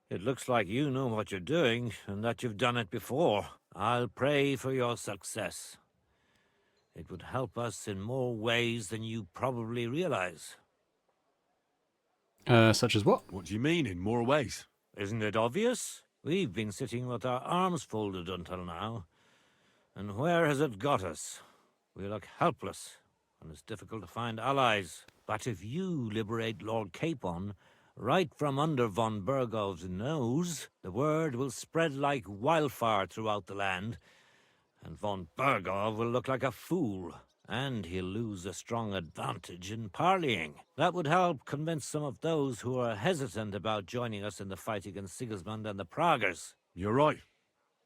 it looks like you know what you're doing, and that you've done it before. I'll pray for your success. It would help us in more ways than you probably realize. Such as what? What do you mean, in more ways? Isn't it obvious? We've been sitting with our arms folded until now. And where has it got us? We look helpless, and it's difficult to find allies. But if you liberate Lord Capon, right from under von Burgov's nose, the word will spread like wildfire throughout the land, and von Burgov will look like a fool. And he'll lose a strong advantage in parleying. That would help convince some of those who are hesitant about joining us in the fight against Sigismund and the Praguers. You're right.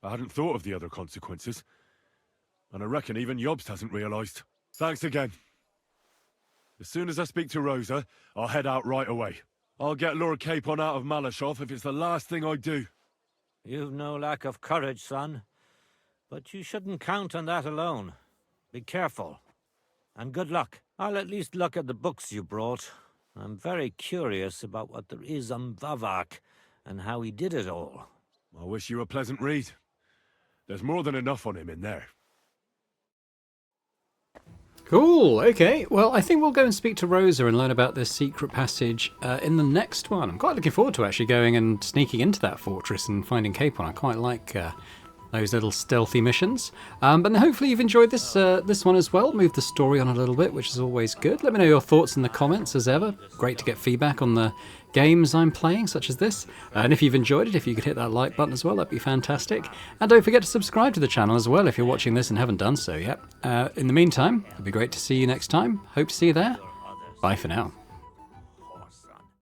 I hadn't thought of the other consequences. And I reckon even Jobst hasn't realised. Thanks again. As soon as I speak to Rosa, I'll head out right away. I'll get Lord Capon out of Malashov if it's the last thing I do. You've no lack of courage, son. But you shouldn't count on that alone. Be careful. And good luck. I'll at least look at the books you brought. I'm very curious about what there is on Vavak and how he did it all. I wish you a pleasant read. There's more than enough on him in there. Cool, okay. Well, I think we'll go and speak to Rosa and learn about this secret passage in the next one. I'm quite looking forward to actually going and sneaking into that fortress and finding Capon. I quite like those little stealthy missions. But then hopefully you've enjoyed this this one as well. Move the story on a little bit, which is always good. Let me know your thoughts in the comments as ever. Great to get feedback on the games I'm playing, such as this. And if you've enjoyed it, if you could hit that like button as well, that'd be fantastic. And don't forget to subscribe to the channel as well if you're watching this and haven't done so yet. In the meantime, it'd be great to see you next time. Hope to see you there. Bye for now.